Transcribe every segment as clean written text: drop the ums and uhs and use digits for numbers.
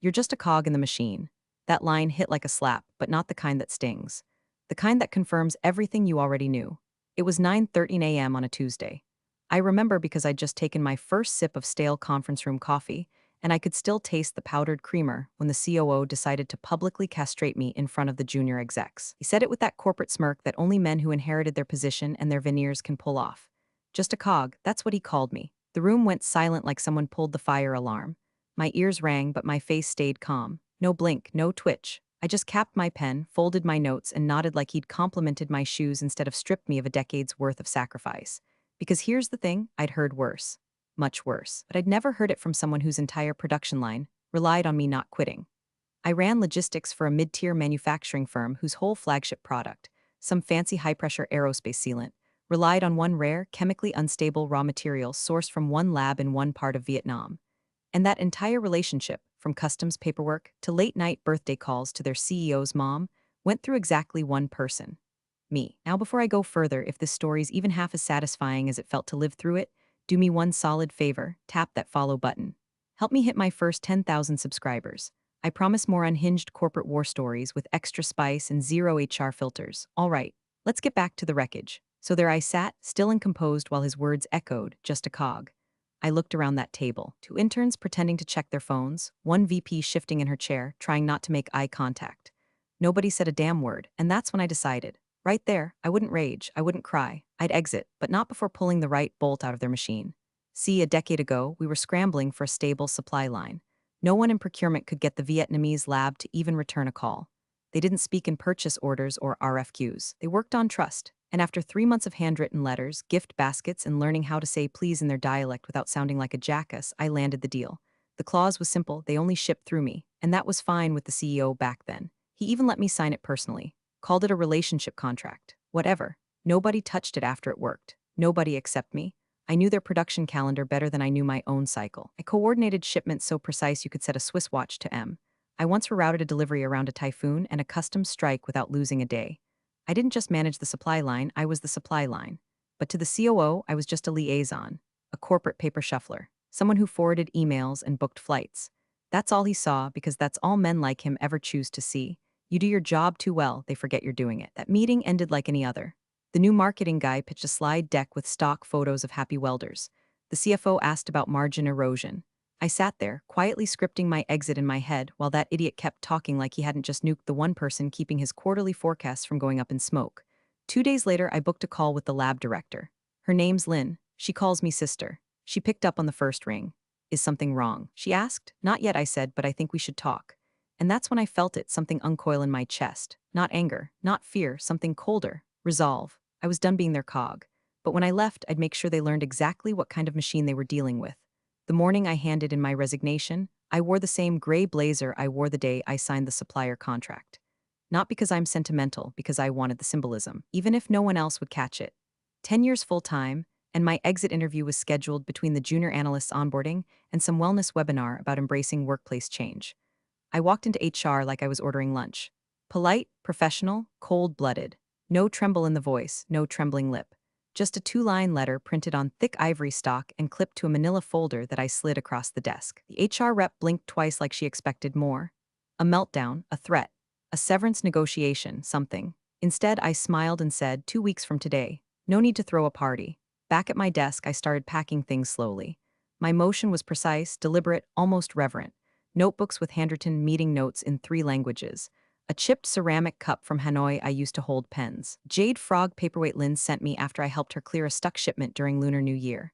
You're just a cog in the machine. That line hit like a slap, but not the kind that stings. The kind that confirms everything you already knew. It was 9:13 a.m. on a Tuesday. I remember because I'd just taken my first sip of stale conference room coffee, and I could still taste the powdered creamer when the COO decided to publicly castrate me in front of the junior execs. He said it with that corporate smirk that only men who inherited their position and their veneers can pull off. Just a cog, that's what he called me. The room went silent like someone pulled the fire alarm. My ears rang, but my face stayed calm. No blink, no twitch. I just capped my pen, folded my notes, and nodded like he'd complimented my shoes instead of stripped me of a decade's worth of sacrifice. Because here's the thing, I'd heard worse. Much worse. But I'd never heard it from someone whose entire production line relied on me not quitting. I ran logistics for a mid-tier manufacturing firm whose whole flagship product, some fancy high-pressure aerospace sealant, relied on one rare, chemically unstable raw material sourced from one lab in one part of Vietnam. And that entire relationship, from customs paperwork to late-night birthday calls to their CEO's mom, went through exactly one person. Me. Now before I go further, if this story's even half as satisfying as it felt to live through it, do me one solid favor, tap that follow button. Help me hit my first 10,000 subscribers. I promise more unhinged corporate war stories with extra spice and zero HR filters. All right, let's get back to the wreckage. So there I sat, still and composed while his words echoed, just a cog. I looked around that table, two interns pretending to check their phones, one VP shifting in her chair, trying not to make eye contact. Nobody said a damn word, and that's when I decided. Right there, I wouldn't rage, I wouldn't cry. I'd exit, but not before pulling the right bolt out of their machine. See, a decade ago, we were scrambling for a stable supply line. No one in procurement could get the Vietnamese lab to even return a call. They didn't speak in purchase orders or RFQs. They worked on trust. And after 3 months of handwritten letters, gift baskets, and learning how to say please in their dialect without sounding like a jackass, I landed the deal. The clause was simple, they only shipped through me, and that was fine with the CEO back then. He even let me sign it personally. Called it a relationship contract. Whatever. Nobody touched it after it worked. Nobody except me. I knew their production calendar better than I knew my own cycle. I coordinated shipments so precise you could set a Swiss watch to M. I once rerouted a delivery around a typhoon and a customs strike without losing a day. I didn't just manage the supply line, I was the supply line. But to the COO, I was just a liaison, a corporate paper shuffler, someone who forwarded emails and booked flights. That's all he saw because that's all men like him ever choose to see. You do your job too well, they forget you're doing it. That meeting ended like any other. The new marketing guy pitched a slide deck with stock photos of happy welders. The CFO asked about margin erosion. I sat there, quietly scripting my exit in my head while that idiot kept talking like he hadn't just nuked the one person keeping his quarterly forecasts from going up in smoke. 2 days later, I booked a call with the lab director. Her name's Lynn. She calls me sister. She picked up on the first ring. Is something wrong? She asked. Not yet, I said, but I think we should talk. And that's when I felt it, something uncoil in my chest. Not anger, not fear, something colder. Resolve. I was done being their cog. But when I left, I'd make sure they learned exactly what kind of machine they were dealing with. The morning I handed in my resignation, I wore the same gray blazer I wore the day I signed the supplier contract. Not because I'm sentimental, because I wanted the symbolism, even if no one else would catch it. 10 years full-time, and my exit interview was scheduled between the junior analyst's onboarding and some wellness webinar about embracing workplace change. I walked into HR like I was ordering lunch. Polite, professional, cold-blooded. No tremble in the voice, no trembling lip. Just a 2-line letter printed on thick ivory stock and clipped to a manila folder that I slid across the desk. The HR rep blinked twice like she expected more. A meltdown, a threat, a severance negotiation, something. Instead, I smiled and said, 2 weeks from today. No need to throw a party. Back at my desk, I started packing things slowly. My motion was precise, deliberate, almost reverent. Notebooks with handwritten meeting notes in 3 languages. A chipped ceramic cup from Hanoi I used to hold pens. Jade frog paperweight Lynn sent me after I helped her clear a stuck shipment during Lunar New Year.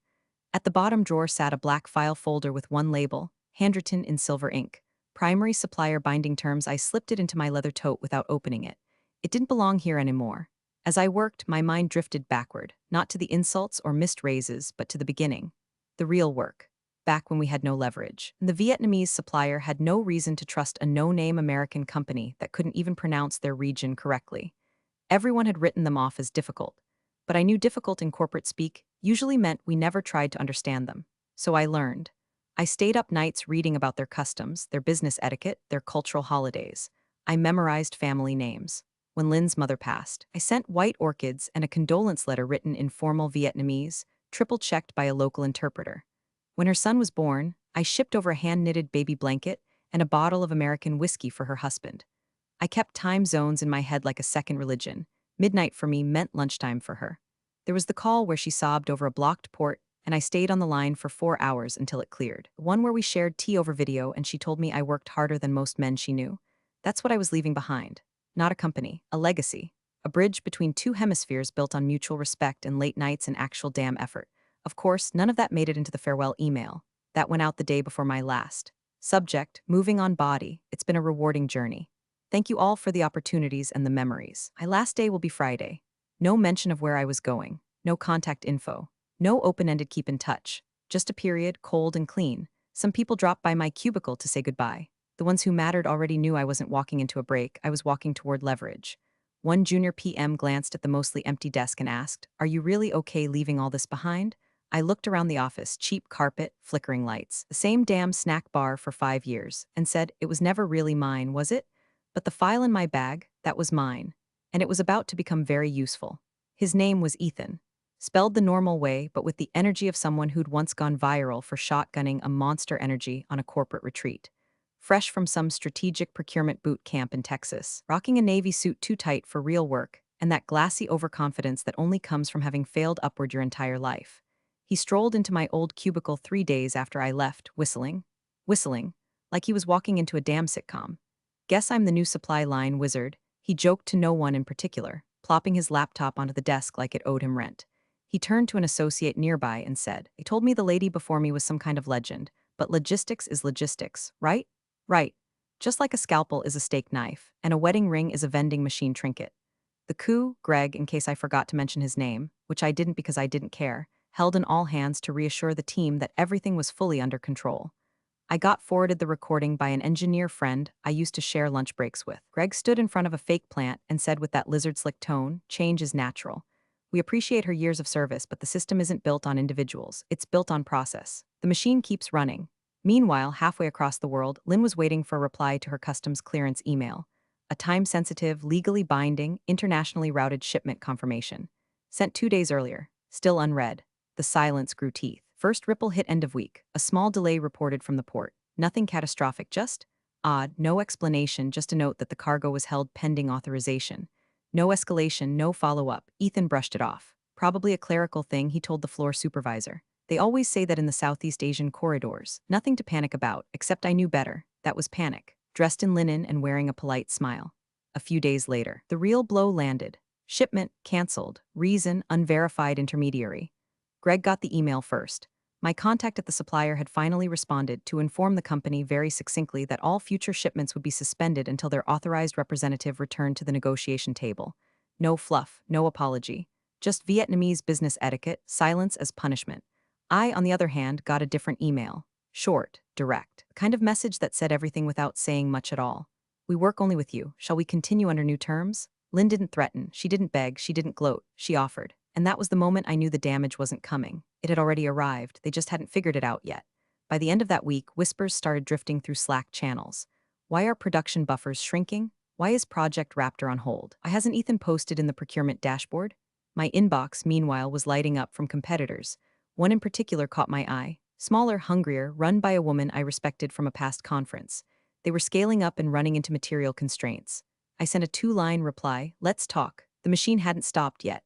At the bottom drawer sat a black file folder with one label, handwritten in silver ink. Primary supplier binding terms. I slipped it into my leather tote without opening it. It didn't belong here anymore. As I worked, my mind drifted backward, not to the insults or missed raises, but to the beginning. The real work. Back when we had no leverage. The Vietnamese supplier had no reason to trust a no-name American company that couldn't even pronounce their region correctly. Everyone had written them off as difficult. But I knew difficult in corporate speak usually meant we never tried to understand them. So I learned. I stayed up nights reading about their customs, their business etiquette, their cultural holidays. I memorized family names. When Lynn's mother passed, I sent white orchids and a condolence letter written in formal Vietnamese, triple-checked by a local interpreter. When her son was born, I shipped over a hand-knitted baby blanket and a bottle of American whiskey for her husband. I kept time zones in my head like a second religion. Midnight for me meant lunchtime for her. There was the call where she sobbed over a blocked port, and I stayed on the line for 4 hours until it cleared. One where we shared tea over video and she told me I worked harder than most men she knew. That's what I was leaving behind. Not a company, a legacy. A bridge between two hemispheres built on mutual respect and late nights and actual damn effort. Of course, none of that made it into the farewell email. That went out the day before my last. Subject, moving on body. It's been a rewarding journey. Thank you all for the opportunities and the memories. My last day will be Friday. No mention of where I was going. No contact info. No open-ended keep in touch. Just a period, cold and clean. Some people dropped by my cubicle to say goodbye. The ones who mattered already knew I wasn't walking into a break, I was walking toward leverage. One junior PM glanced at the mostly empty desk and asked, "Are you really okay leaving all this behind?" I looked around the office, cheap carpet, flickering lights, the same damn snack bar for 5 years, and said, "It was never really mine, was it?" But the file in my bag, that was mine. And it was about to become very useful. His name was Ethan. Spelled the normal way, but with the energy of someone who'd once gone viral for shotgunning a monster energy on a corporate retreat. Fresh from some strategic procurement boot camp in Texas, rocking a Navy suit too tight for real work, and that glassy overconfidence that only comes from having failed upward your entire life. He strolled into my old cubicle 3 days after I left, whistling, like he was walking into a damn sitcom. "Guess I'm the new supply line wizard," he joked to no one in particular, plopping his laptop onto the desk like it owed him rent. He turned to an associate nearby and said, "They told me the lady before me was some kind of legend, but logistics is logistics, right?" "Right. Just like a scalpel is a steak knife, and a wedding ring is a vending machine trinket." The COO, Greg, in case I forgot to mention his name, which I didn't because I didn't care, held an all hands to reassure the team that everything was fully under control. I got forwarded the recording by an engineer friend I used to share lunch breaks with. Greg stood in front of a fake plant and said with that lizard-slick tone, "Change is natural. We appreciate her years of service, but the system isn't built on individuals. It's built on process. The machine keeps running." Meanwhile, halfway across the world, Lynn was waiting for a reply to her customs clearance email. A time-sensitive, legally binding, internationally routed shipment confirmation. Sent 2 days earlier. Still unread. The silence grew teeth. First ripple hit end of week. A small delay reported from the port. Nothing catastrophic, just odd, no explanation, just a note that the cargo was held pending authorization. No escalation, no follow-up. Ethan brushed it off. Probably a clerical thing, he told the floor supervisor. They always say that in the Southeast Asian corridors. Nothing to panic about, except I knew better. That was panic. Dressed in linen and wearing a polite smile. A few days later, the real blow landed. Shipment canceled. Reason unverified intermediary. Greg got the email first. My contact at the supplier had finally responded to inform the company very succinctly that all future shipments would be suspended until their authorized representative returned to the negotiation table. No fluff, no apology. Just Vietnamese business etiquette, silence as punishment. I, on the other hand, got a different email. Short, direct. The kind of message that said everything without saying much at all. "We work only with you. Shall we continue under new terms?" Lynn didn't threaten, she didn't beg, she didn't gloat, she offered. And that was the moment I knew the damage wasn't coming. It had already arrived, they just hadn't figured it out yet. By the end of that week, whispers started drifting through Slack channels. Why are production buffers shrinking? Why is Project Raptor on hold? Why hasn't Ethan posted in the procurement dashboard? My inbox, meanwhile, was lighting up from competitors. One in particular caught my eye. Smaller, hungrier, run by a woman I respected from a past conference. They were scaling up and running into material constraints. I sent a 2-line reply, "Let's talk." The machine hadn't stopped yet.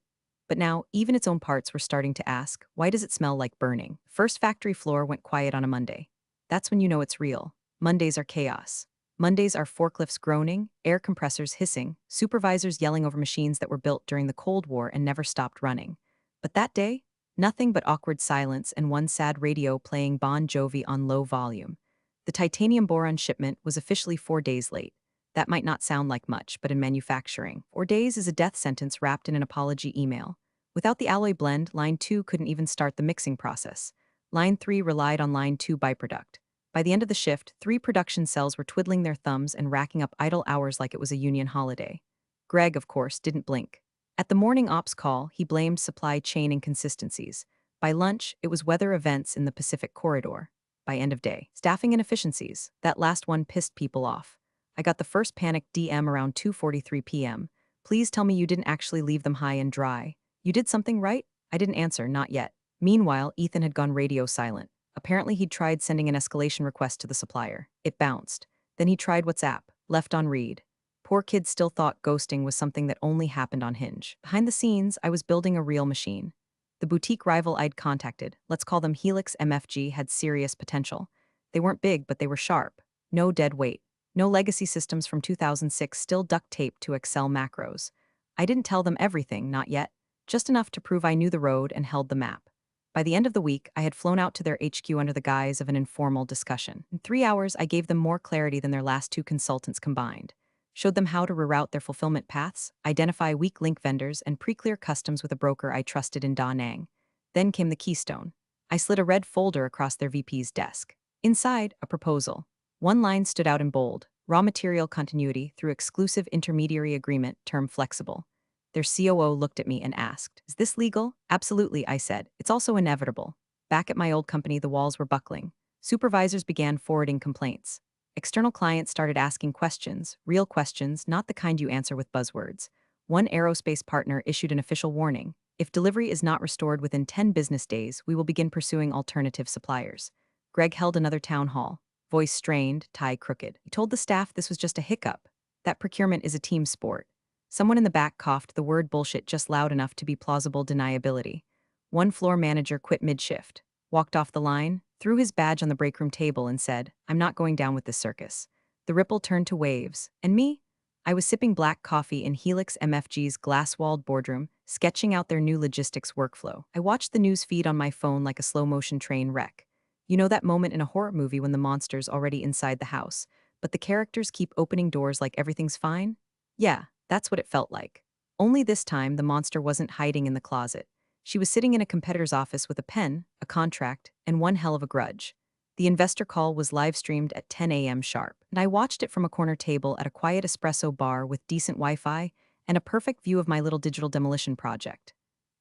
But now, even its own parts were starting to ask, why does it smell like burning? First factory floor went quiet on a Monday. That's when you know it's real. Mondays are chaos. Mondays are forklifts groaning, air compressors hissing, supervisors yelling over machines that were built during the Cold War and never stopped running. But that day, nothing but awkward silence and one sad radio playing Bon Jovi on low volume. The titanium boron shipment was officially 4 days late. That might not sound like much, but in manufacturing, 4 days is a death sentence wrapped in an apology email. Without the alloy blend, line 2 couldn't even start the mixing process. Line 3 relied on line 2 byproduct. By the end of the shift, 3 production cells were twiddling their thumbs and racking up idle hours like it was a union holiday. Greg, of course, didn't blink. At the morning ops call, he blamed supply chain inconsistencies. By lunch, it was weather events in the Pacific corridor. By end of day, staffing inefficiencies. That last one pissed people off. I got the first panic DM around 2:43 p.m. "Please tell me you didn't actually leave them high and dry. You did something right?" I didn't answer, not yet. Meanwhile, Ethan had gone radio silent. Apparently he'd tried sending an escalation request to the supplier. It bounced. Then he tried WhatsApp, left on read. Poor kid still thought ghosting was something that only happened on Hinge. Behind the scenes, I was building a real machine. The boutique rival I'd contacted, let's call them Helix MFG, had serious potential. They weren't big, but they were sharp. No dead weight. No legacy systems from 2006 still duct taped to Excel macros. I didn't tell them everything, not yet. Just enough to prove I knew the road and held the map. By the end of the week, I had flown out to their HQ under the guise of an informal discussion. In 3 hours, I gave them more clarity than their last two consultants combined. Showed them how to reroute their fulfillment paths, identify weak link vendors, and pre-clear customs with a broker I trusted in Da Nang. Then came the keystone. I slid a red folder across their VP's desk. Inside, a proposal. One line stood out in bold: raw material continuity through exclusive intermediary agreement, term flexible. Their COO looked at me and asked, "Is this legal?" "Absolutely," I said. "It's also inevitable." Back at my old company, the walls were buckling. Supervisors began forwarding complaints. External clients started asking questions, real questions, not the kind you answer with buzzwords. One aerospace partner issued an official warning: if delivery is not restored within 10 business days, we will begin pursuing alternative suppliers. Greg held another town hall, voice strained, tie crooked. He told the staff this was just a hiccup, that procurement is a team sport. Someone in the back coughed the word bullshit just loud enough to be plausible deniability. One floor manager quit mid-shift, walked off the line, threw his badge on the break room table and said, "I'm not going down with this circus." The ripple turned to waves. And me? I was sipping black coffee in Helix MFG's glass-walled boardroom, sketching out their new logistics workflow. I watched the news feed on my phone like a slow-motion train wreck. You know that moment in a horror movie when the monster's already inside the house, but the characters keep opening doors like everything's fine? Yeah, that's what it felt like. Only this time, the monster wasn't hiding in the closet. She was sitting in a competitor's office with a pen, a contract, and one hell of a grudge. The investor call was live-streamed at 10 a.m. sharp, and I watched it from a corner table at a quiet espresso bar with decent Wi-Fi and a perfect view of my little digital demolition project.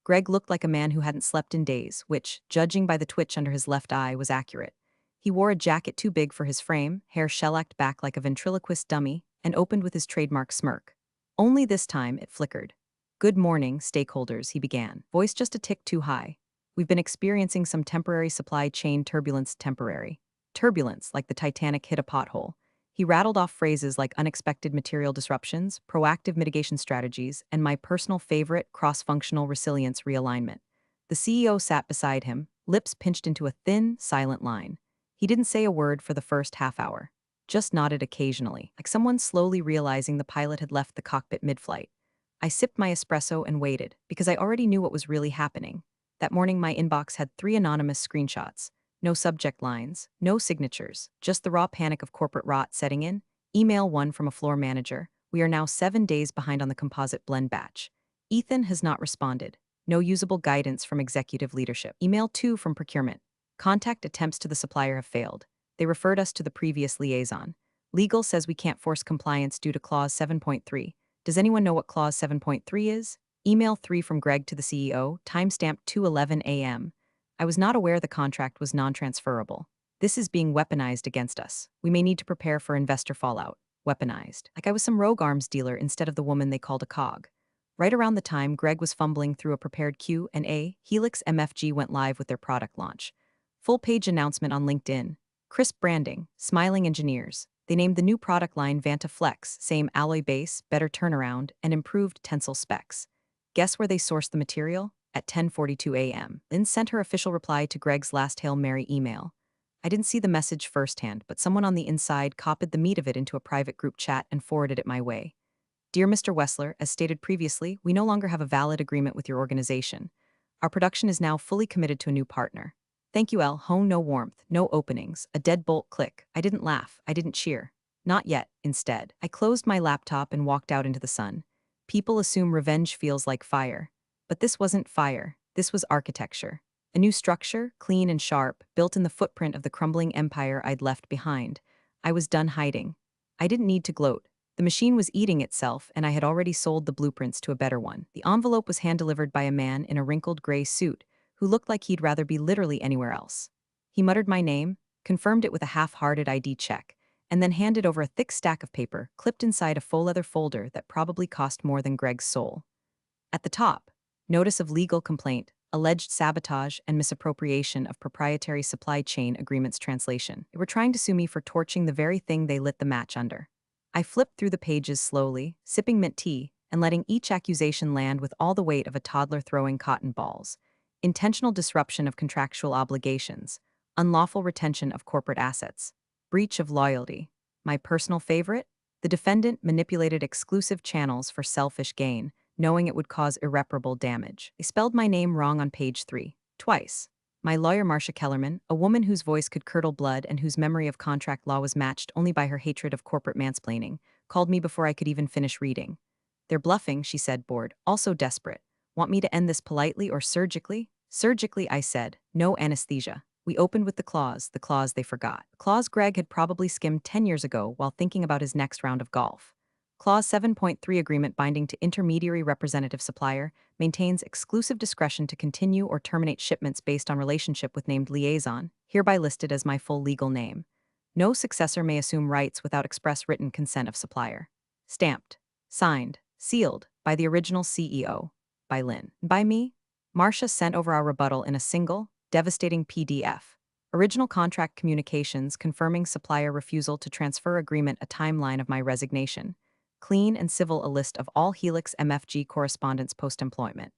Greg looked like a man who hadn't slept in days, which, judging by the twitch under his left eye, was accurate. He wore a jacket too big for his frame, hair shellacked back like a ventriloquist dummy, and opened with his trademark smirk. Only this time, it flickered. "Good morning, stakeholders," he began, voice just a tick too high. "We've been experiencing some temporary supply chain turbulence. Turbulence, like the Titanic hit a pothole." He rattled off phrases like unexpected material disruptions, proactive mitigation strategies, and my personal favorite, cross-functional resilience realignment. The CEO sat beside him, lips pinched into a thin, silent line. He didn't say a word for the first half hour, just nodded occasionally, like someone slowly realizing the pilot had left the cockpit mid-flight. I sipped my espresso and waited, because I already knew what was really happening. That morning my inbox had 3 anonymous screenshots. No subject lines, no signatures, just the raw panic of corporate rot setting in. Email 1 from a floor manager: "We are now 7 days behind on the composite blend batch. Ethan has not responded. No usable guidance from executive leadership." Email 2 from procurement: "Contact attempts to the supplier have failed. They referred us to the previous liaison. Legal says we can't force compliance due to Clause 7.3. Does anyone know what Clause 7.3 is?" Email 3 from Greg to the CEO, timestamp 2:11 a.m. "I was not aware the contract was non-transferable. This is being weaponized against us. We may need to prepare for investor fallout." Weaponized. Like I was some rogue arms dealer instead of the woman they called a cog. Right around the time Greg was fumbling through a prepared Q&A, Helix MFG went live with their product launch. Full-page announcement on LinkedIn. Crisp branding, smiling engineers. They named the new product line Vanta Flex, same alloy base, better turnaround, and improved tensile specs. Guess where they sourced the material? At 10:42 a.m. Lynn sent her official reply to Greg's last Hail Mary email. I didn't see the message firsthand, but someone on the inside copied the meat of it into a private group chat and forwarded it my way. "Dear Mr. Wessler, as stated previously, we no longer have a valid agreement with your organization. Our production is now fully committed to a new partner. Thank you, L. Hone, no warmth, no openings, a deadbolt click." I didn't laugh, I didn't cheer. Not yet, instead. I closed my laptop and walked out into the sun. People assume revenge feels like fire. But this wasn't fire, this was architecture. A new structure, clean and sharp, built in the footprint of the crumbling empire I'd left behind. I was done hiding. I didn't need to gloat. The machine was eating itself, and I had already sold the blueprints to a better one. The envelope was hand-delivered by a man in a wrinkled gray suit, who looked like he'd rather be literally anywhere else. He muttered my name, confirmed it with a half-hearted ID check, and then handed over a thick stack of paper clipped inside a faux leather folder that probably cost more than Greg's soul. At the top, notice of legal complaint, alleged sabotage and misappropriation of proprietary supply chain agreements translation. They were trying to sue me for torching the very thing they lit the match under. I flipped through the pages slowly, sipping mint tea, and letting each accusation land with all the weight of a toddler throwing cotton balls. Intentional disruption of contractual obligations, unlawful retention of corporate assets, breach of loyalty. My personal favorite? The defendant manipulated exclusive channels for selfish gain, knowing it would cause irreparable damage. They spelled my name wrong on page 3, twice. My lawyer, Marcia Kellerman, a woman whose voice could curdle blood and whose memory of contract law was matched only by her hatred of corporate mansplaining, called me before I could even finish reading. They're bluffing, she said, bored, also desperate. Want me to end this politely or surgically? Surgically, I said. No anesthesia. We opened with the clause they forgot. The clause Greg had probably skimmed 10 years ago while thinking about his next round of golf. Clause 7.3 agreement binding to intermediary representative supplier maintains exclusive discretion to continue or terminate shipments based on relationship with named liaison, hereby listed as my full legal name. No successor may assume rights without express written consent of supplier. Stamped. Signed. Sealed. By the original CEO. By Lynn. By me? Marcia sent over our rebuttal in a single, devastating PDF. Original contract communications confirming supplier refusal to transfer agreement, a timeline of my resignation. Clean and civil, a list of all Helix MFG correspondence post-employment,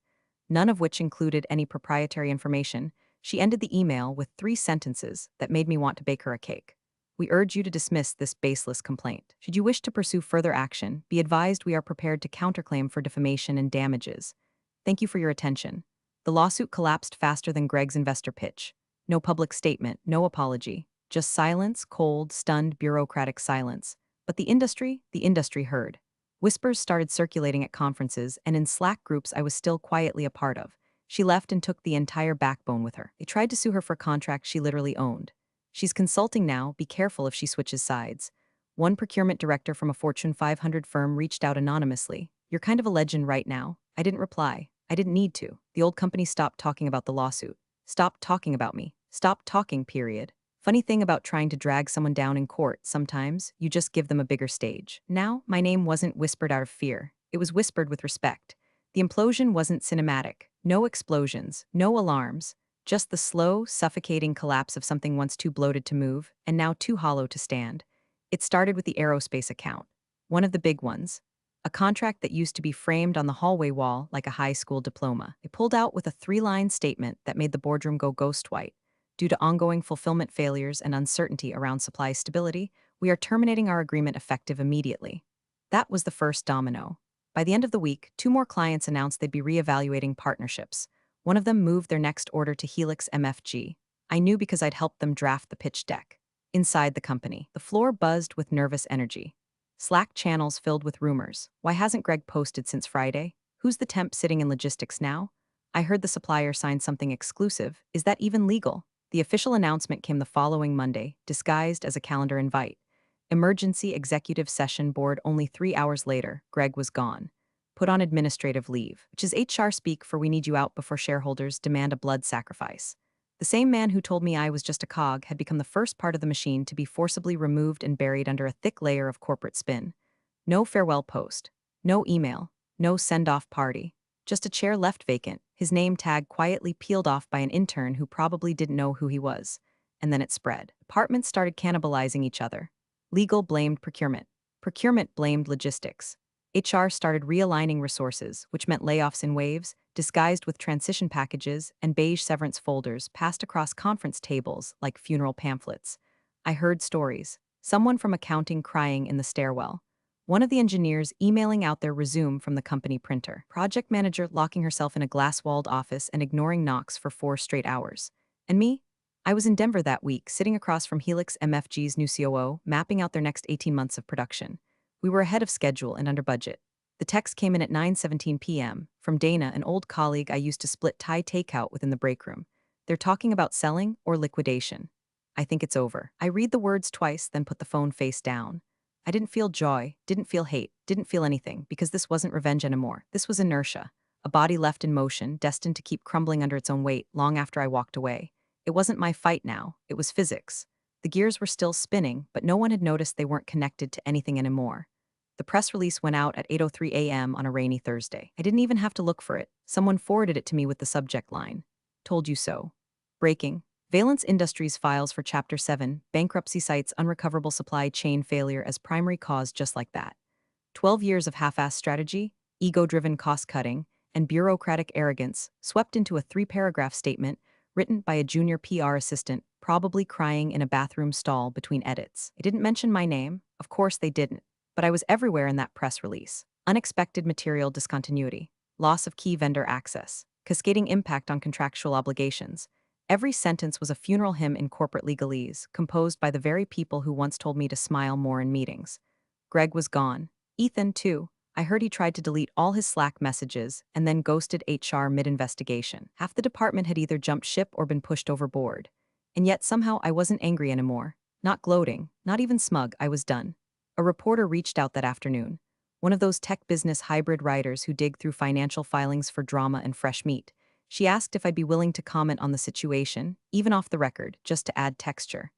none of which included any proprietary information. She ended the email with 3 sentences that made me want to bake her a cake. We urge you to dismiss this baseless complaint. Should you wish to pursue further action, be advised we are prepared to counterclaim for defamation and damages. Thank you for your attention. The lawsuit collapsed faster than Greg's investor pitch. No public statement, no apology. Just silence, cold, stunned, bureaucratic silence. But the industry heard. Whispers started circulating at conferences and in Slack groups I was still quietly a part of. She left and took the entire backbone with her. They tried to sue her for contracts she literally owned. She's consulting now, be careful if she switches sides. One procurement director from a Fortune 500 firm reached out anonymously. You're kind of a legend right now. I didn't reply. I didn't need to. The old company stopped talking about the lawsuit. Stopped talking about me. Stopped talking, period. Funny thing about trying to drag someone down in court, sometimes you just give them a bigger stage. Now, my name wasn't whispered out of fear. It was whispered with respect. The implosion wasn't cinematic. No explosions, no alarms. Just the slow, suffocating collapse of something once too bloated to move, and now too hollow to stand. It started with the aerospace account. One of the big ones. A contract that used to be framed on the hallway wall like a high school diploma. It pulled out with a 3-line statement that made the boardroom go ghost white. Due to ongoing fulfillment failures and uncertainty around supply stability, we are terminating our agreement effective immediately. That was the first domino. By the end of the week, 2 more clients announced they'd be reevaluating partnerships. One of them moved their next order to Helix MFG. I knew because I'd helped them draft the pitch deck. Inside the company, the floor buzzed with nervous energy. Slack channels filled with rumors. Why hasn't Greg posted since Friday? Who's the temp sitting in logistics now? I heard the supplier signed something exclusive. Is that even legal? The official announcement came the following Monday, disguised as a calendar invite. Emergency executive session board. Only 3 hours later, Greg was gone. Put on administrative leave, which is HR speak for we need you out before shareholders demand a blood sacrifice. The same man who told me I was just a cog had become the first part of the machine to be forcibly removed and buried under a thick layer of corporate spin. No farewell post, no email, no send-off party. Just a chair left vacant, his name tag quietly peeled off by an intern who probably didn't know who he was. And then it spread. Departments started cannibalizing each other. Legal blamed procurement. Procurement blamed logistics. HR started realigning resources, which meant layoffs in waves, disguised with transition packages and beige severance folders passed across conference tables like funeral pamphlets. I heard stories. Someone from accounting crying in the stairwell. One of the engineers emailing out their resume from the company printer. Project manager locking herself in a glass-walled office and ignoring knocks for 4 straight hours. And me? I was in Denver that week, sitting across from Helix MFG's new COO, mapping out their next 18 months of production. We were ahead of schedule and under budget. The text came in at 9:17 p.m. from Dana, an old colleague I used to split Thai takeout within the break room. They're talking about selling or liquidation. I think it's over. I read the words twice, then put the phone face down. I didn't feel joy, didn't feel hate, didn't feel anything, because this wasn't revenge anymore. This was inertia. A body left in motion, destined to keep crumbling under its own weight long after I walked away. It wasn't my fight now, it was physics. The gears were still spinning, but no one had noticed they weren't connected to anything anymore. The press release went out at 8:03 a.m. on a rainy Thursday. I didn't even have to look for it. Someone forwarded it to me with the subject line, "Told you so." Breaking. Valence Industries files for Chapter 7, bankruptcy cites unrecoverable supply chain failure as primary cause just like that. 12 years of half-assed strategy, ego-driven cost-cutting, and bureaucratic arrogance swept into a three-paragraph statement written by a junior PR assistant, probably crying in a bathroom stall between edits. It didn't mention my name. Of course they didn't. But I was everywhere in that press release. Unexpected material discontinuity, loss of key vendor access, cascading impact on contractual obligations. Every sentence was a funeral hymn in corporate legalese, composed by the very people who once told me to smile more in meetings. Greg was gone. Ethan, too. I heard he tried to delete all his Slack messages and then ghosted HR mid-investigation. Half the department had either jumped ship or been pushed overboard. And yet somehow I wasn't angry anymore. Not gloating, not even smug, I was done. A reporter reached out that afternoon. One of those tech business hybrid writers who dig through financial filings for drama and fresh meat. She asked if I'd be willing to comment on the situation, even off the record, just to add texture.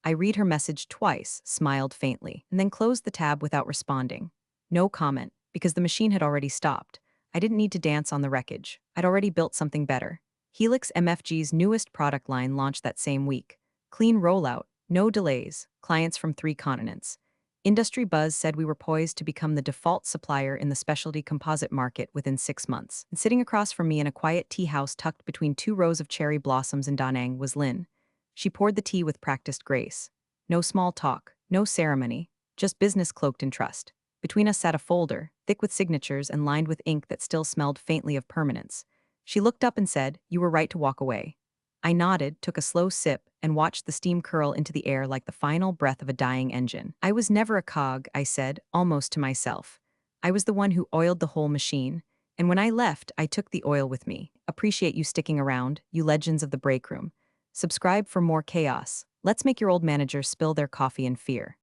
I read her message twice, smiled faintly, and then closed the tab without responding. No comment, because the machine had already stopped. I didn't need to dance on the wreckage. I'd already built something better. Helix MFG's newest product line launched that same week. Clean rollout, no delays, clients from 3 continents. Industry buzz said we were poised to become the default supplier in the specialty composite market within 6 months. And sitting across from me in a quiet tea house tucked between 2 rows of cherry blossoms in Da Nang was Lynn. She poured the tea with practiced grace. No small talk, no ceremony, just business cloaked in trust. Between us sat a folder, thick with signatures and lined with ink that still smelled faintly of permanence. She looked up and said, "You were right to walk away." I nodded, took a slow sip, and watched the steam curl into the air like the final breath of a dying engine. "I was never a cog," I said, almost to myself. "I was the one who oiled the whole machine. And when I left, I took the oil with me. Appreciate you sticking around, you legends of the break room. Subscribe for more chaos. Let's make your old managers spill their coffee in fear."